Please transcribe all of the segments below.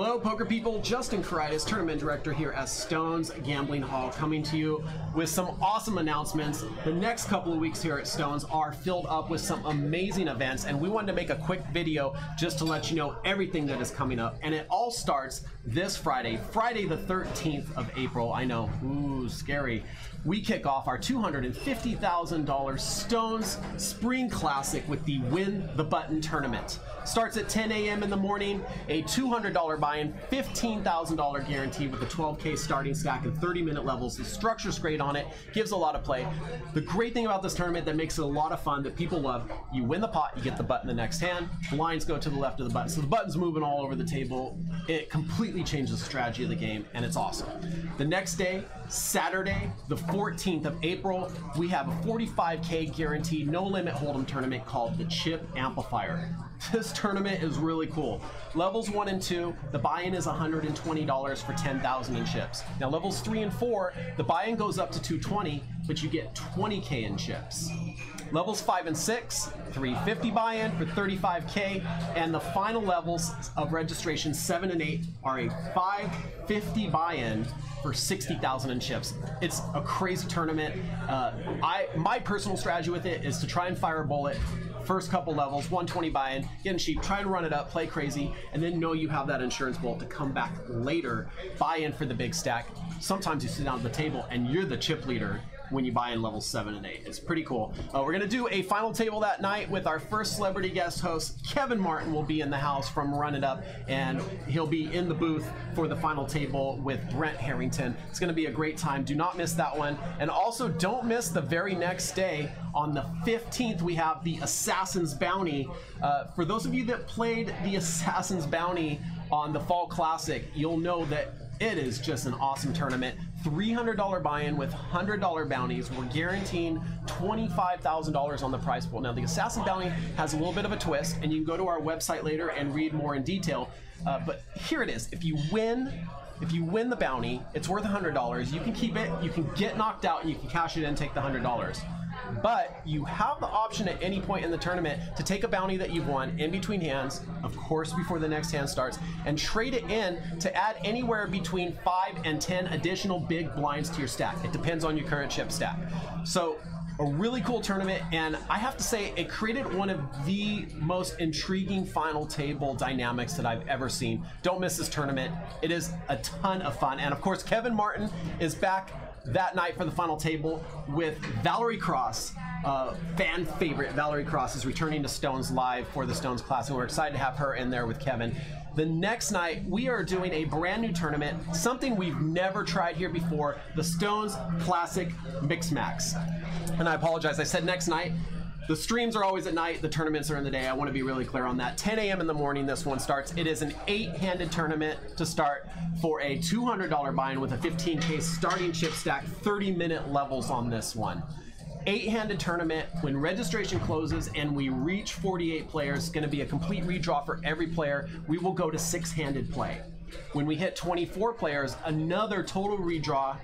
Hello, poker people. Justin Karitis, Tournament Director here at Stones Gambling Hall, coming to you with some awesome announcements. The next couple of weeks here at Stones are filled up with some amazing events, and we wanted to make a quick video just to let you know everything that is coming up. And it all starts this Friday, Friday the 13th of April. I know, ooh, scary. We kick off our $250,000 Stones Spring Classic with the Win the Button tournament. Starts at 10 a.m. in the morning, a $200 buy-in, $15,000 guarantee with a 12K starting stack and 30-minute levels. The structure's great on it, gives a lot of play. The great thing about this tournament that makes it a lot of fun that people love, you win the pot, you get the button the next hand, blinds go to the left of the button. So the button's moving all over the table. It completely changes the strategy of the game, and it's awesome. The next day, Saturday, the 14th of April, we have a 45K guaranteed no limit hold'em tournament called the Chip Amplifier. This tournament is really cool. Levels 1 and 2, the buy-in is $120 for 10,000 in chips. Now levels 3 and 4, the buy-in goes up to $220, but you get 20K in chips. Levels 5 and 6, $350 buy-in for 35K, and the final levels of registration 7 and 8 are a $550 buy-in for 60,000 in chips. It's a crazy tournament. My personal strategy with it is to try and fire a bullet. First couple levels, 120 buy-in, getting cheap, try and run it up, play crazy, and then know you have that insurance bullet to come back later, buy in for the big stack. Sometimes you sit down at the table and you're the chip leader when you buy in levels 7 and 8. It's pretty cool. We're gonna do a final table that night with our first celebrity guest host. Kevin Martin will be in the house from Run It Up, and he'll be in the booth for the final table with Brent Harrington. It's gonna be a great time. Do not miss that one. And also don't miss the very next day, on the 15th, we have the Assassin's Bounty. For those of you that played the Assassin's Bounty on the Fall Classic, you'll know that it is just an awesome tournament. $300 buy-in with $100 bounties. We're guaranteeing $25,000 on the prize pool. Now, the Assassin Bounty has a little bit of a twist, and you can go to our website later and read more in detail. But here it is. If you win the bounty, it's worth $100. You can keep it, you can get knocked out, and you can cash it in and take the $100. But you have the option at any point in the tournament to take a bounty that you've won in between hands, of course before the next hand starts, and trade it in to add anywhere between 5 and 10 additional big blinds to your stack. It depends on your current chip stack. So a really cool tournament, and I have to say it created one of the most intriguing final table dynamics that I've ever seen. Don't miss this tournament. It is a ton of fun. And of course, Kevin Martin is back that night for the final table with Valerie Cross. Fan favorite Valerie Cross is returning to Stones live for the Stones Classic. We're excited to have her in there with Kevin. The next night, we are doing a brand new tournament, something we've never tried here before, the Stones Classic Mix Max. And I apologize, I said next night. The streams are always at night, the tournaments are in the day. I want to be really clear on that. 10 a.m. in the morning, this one starts. It is an 8-handed tournament to start for a $200 buy-in with a 15K starting chip stack, 30-minute levels on this one. 8-handed tournament. When registration closes and we reach 48 players, it's going to be a complete redraw for every player. We will go to 6-handed play. When we hit 24 players, another total redraw.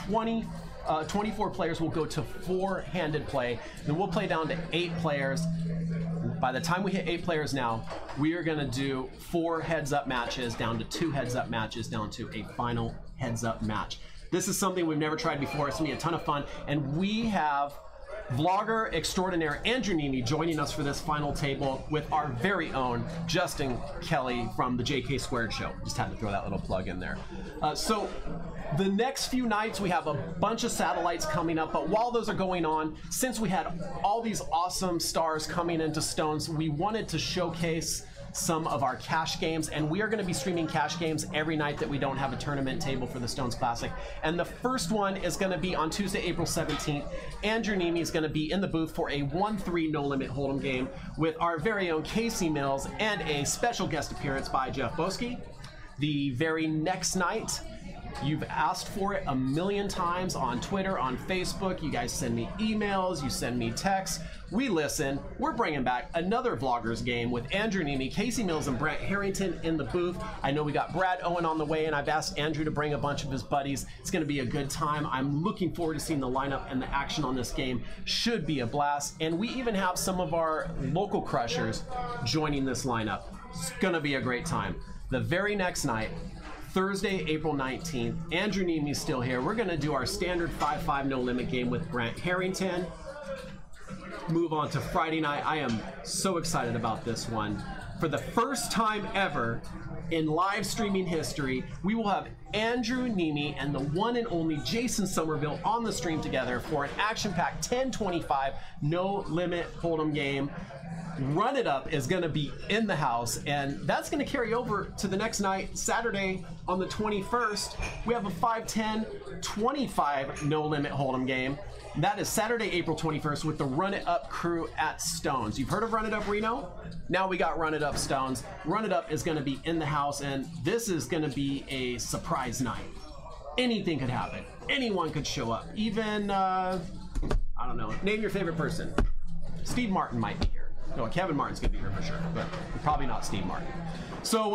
24 players will go to 4-handed play. Then we'll play down to 8 players. By the time we hit 8 players now, we are going to do 4 heads-up matches, down to 2 heads-up matches, down to a final heads-up match. This is something we've never tried before. It's going to be a ton of fun. And we have vlogger extraordinaire Andrew Neeme joining us for this final table with our very own Justin Kelly from the JK Squared Show. Just had to throw that little plug in there. So the next few nights we have a bunch of satellites coming up, but while those are going on, since we had all these awesome stars coming into Stones, we wanted to showcase some of our cash games, and we are going to be streaming cash games every night that we don't have a tournament table for the Stones Classic. And the first one is going to be on Tuesday, April 17th. Andrew Neeme is going to be in the booth for a 1-3 no limit hold'em game with our very own Casey Mills and a special guest appearance by Jeff Boski. The very next night, you've asked for it a million times on Twitter, on Facebook. You guys send me emails, you send me texts. We listen. We're bringing back another Vloggers game with Andrew Neeme, Casey Mills, and Brent Harrington in the booth. I know we got Brad Owen on the way, and I've asked Andrew to bring a bunch of his buddies. It's going to be a good time. I'm looking forward to seeing the lineup, and the action on this game should be a blast. And we even have some of our local crushers joining this lineup. It's going to be a great time. The very next night, Thursday, April 19th, Andrew Neamey's still here. We're going to do our standard 5-5 no limit game with Grant Harrington. Move on to Friday night. I am so excited about this one. For the first time ever in live streaming history, we will have Andrew Neamey and the one and only Jason Somerville on the stream together for an action-packed 10-25 no limit hold'em game. Run It Up is going to be in the house, and that's going to carry over to the next night, Saturday on the 21st. We have a 5-10-25 no limit hold'em game. That is Saturday, April 21st with the Run It Up crew at Stones. You've heard of Run It Up Reno? Now we got Run It Up Stones. Run It Up is going to be in the house, and this is going to be a surprise night. Anything could happen. Anyone could show up. Even, I don't know, name your favorite person. Steve Martin might be here. No, Kevin Martin's going to be here for sure, but probably not Steve Martin. So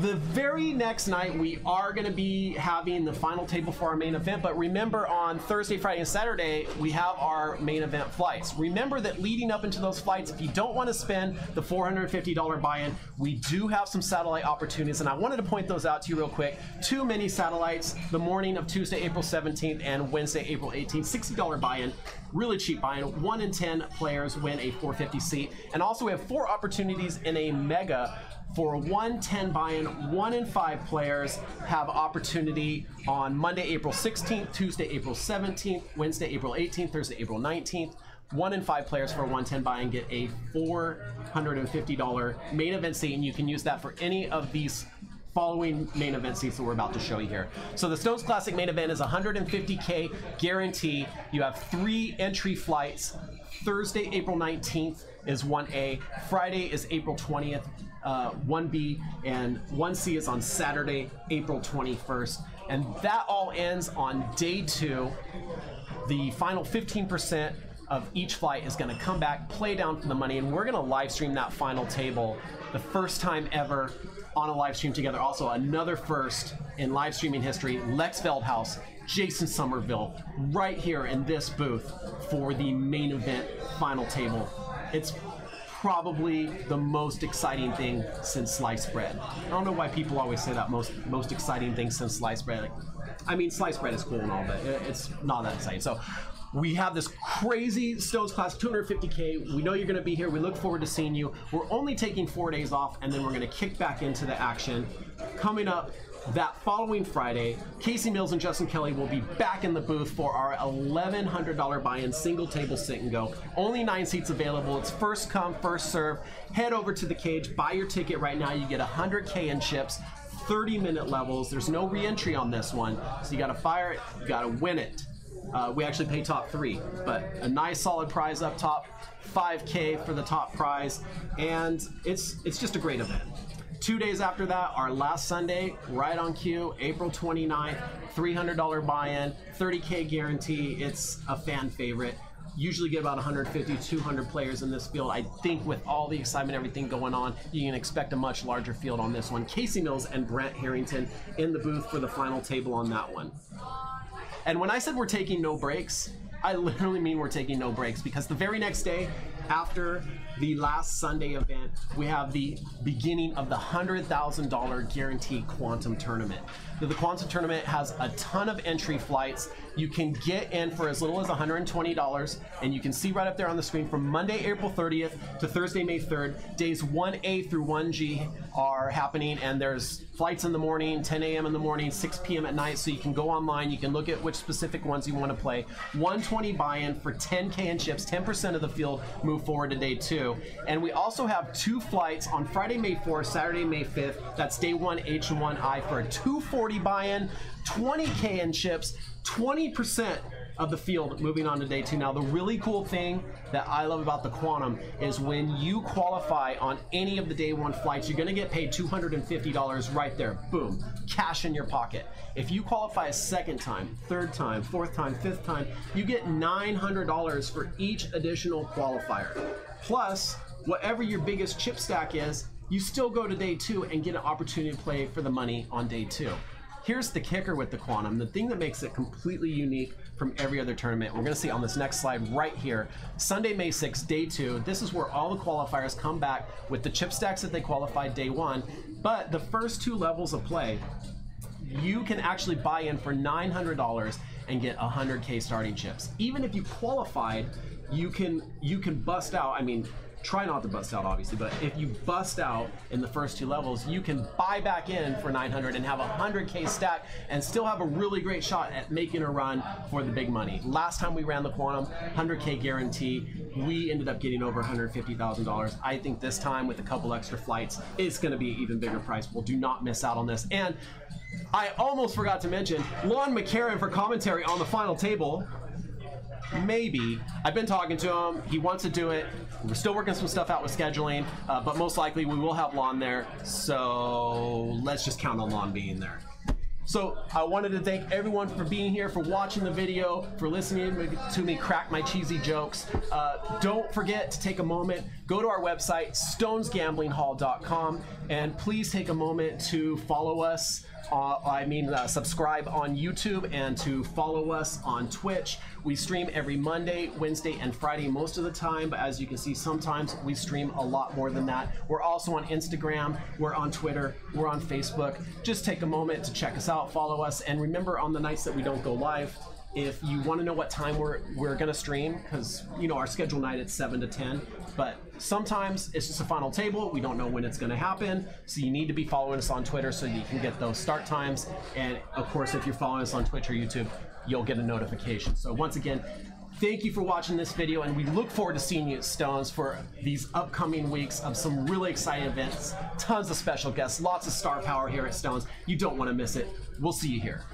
the very next night, we are going to be having the final table for our main event. But remember, on Thursday, Friday, and Saturday, we have our main event flights. Remember that leading up into those flights, if you don't want to spend the $450 buy-in, we do have some satellite opportunities. And I wanted to point those out to you real quick. 2 mini satellites, the morning of Tuesday, April 17th and Wednesday, April 18th. $60 buy-in. Really cheap buy-in. 1 in 10 players win a 450 seat. And also we have 4 opportunities in a mega for a 110 buy-in. 1 in 5 players have opportunity on Monday, April 16th, Tuesday, April 17th, Wednesday, April 18th, Thursday, April 19th. 1 in 5 players for a 110 buy-in get a $450 main event seat, and you can use that for any of these following main event seats that we're about to show you here. So the Stones Classic main event is $150K guarantee. You have 3 entry flights. Thursday, April 19th is 1A. Friday is April 20th, 1B, and 1C is on Saturday, April 21st. And that all ends on day 2. The final 15% of each flight is going to come back, play down for the money, and we're going to live stream that final table the first time ever on a live stream together. Also, another first in live streaming history, Lex Veldhouse, Jason Somerville, right here in this booth for the main event final table. It's probably the most exciting thing since sliced bread. I don't know why people always say that most exciting thing since sliced bread. Like, I mean, sliced bread is cool and all, but it's not that exciting. So we have this crazy Stones Class 250K. We know you're going to be here. We look forward to seeing you. We're only taking 4 days off, and then we're going to kick back into the action. Coming up that following Friday, Casey Mills and Justin Kelly will be back in the booth for our $1,100 buy-in single table sit and go. Only 9 seats available. It's first come, first serve. Head over to the cage, buy your ticket right now. You get 100K in chips, 30-minute levels. There's no re-entry on this one, so you got to fire it, you got to win it. We actually pay top 3, but a nice solid prize up top, $5K for the top prize, and it's just a great event. 2 days after that, our last Sunday, right on cue, April 29th, $300 buy-in, 30K guarantee. It's a fan favorite. Usually get about 150, 200 players in this field. I think with all the excitement, everything going on, you can expect a much larger field on this one. Casey Mills and Grant Harrington in the booth for the final table on that one. And when I said we're taking no breaks, I literally mean we're taking no breaks, because the very next day, after the last Sunday event, we have the beginning of the $100,000 guaranteed Quantum Tournament. The Quantum Tournament has a ton of entry flights. You can get in for as little as $120, and you can see right up there on the screen from Monday, April 30th to Thursday, May 3rd. Days 1A through 1G are happening, and there's flights in the morning, 10 a.m. in the morning, 6 p.m. at night, so you can go online, you can look at which specific ones you want to play. 120 buy-in for 10K in chips, 10% of the field move forward to day 2. And we also have 2 flights on Friday, May 4th, Saturday, May 5th. That's day 1H and 1I for a 240 buy-in, 20K in chips, 20% of the field moving on to day 2. Now, the really cool thing that I love about the Quantum is when you qualify on any of the day 1 flights, you're going to get paid $250 right there. Boom, cash in your pocket. If you qualify a 2nd time, 3rd time, 4th time, 5th time, you get $900 for each additional qualifier. Plus, whatever your biggest chip stack is, you still go to day 2 and get an opportunity to play for the money on day 2. here's the kicker with the Quantum. The thing that makes it completely unique from every other tournament, we're gonna see on this next slide right here. Sunday, May 6th, day 2. This is where all the qualifiers come back with the chip stacks that they qualified day 1. But the first 2 levels of play, you can actually buy in for $900 and get 100K starting chips. Even if you qualified, you can bust out. I mean, try not to bust out, obviously, but if you bust out in the first 2 levels, you can buy back in for 900 and have a 100K stack and still have a really great shot at making a run for the big money. Last time we ran the Quantum, 100K guarantee, we ended up getting over $150,000. I think this time with a couple extra flights, it's gonna be an even bigger price. Well, do not miss out on this. And I almost forgot to mention Lon McCarron for commentary on the final table. Maybe. I've been talking to him. He wants to do it. We're still working some stuff out with scheduling, but most likely we will have Lon there. So let's just count on Lon being there. So I wanted to thank everyone for being here, for watching the video, for listening to me crack my cheesy jokes. Don't forget to take a moment, go to our website, stonesgamblingHall.com, and please take a moment to follow us. Subscribe on YouTube and to follow us on Twitch. We stream every Monday, Wednesday, and Friday most of the time, but as you can see, sometimes we stream a lot more than that. We're also on Instagram, we're on Twitter, we're on Facebook. Just take a moment to check us out, follow us, and remember on the nights that we don't go live, if you want to know what time we're gonna stream, because you know our scheduled night is 7 to 10, but sometimes it's just a final table. We don't know when it's gonna happen, so you need to be following us on Twitter so you can get those start times. And of course, if you're following us on Twitch or YouTube, you'll get a notification. So once again, thank you for watching this video, and we look forward to seeing you at Stones for these upcoming weeks of some really exciting events, tons of special guests, lots of star power here at Stones. You don't want to miss it. We'll see you here.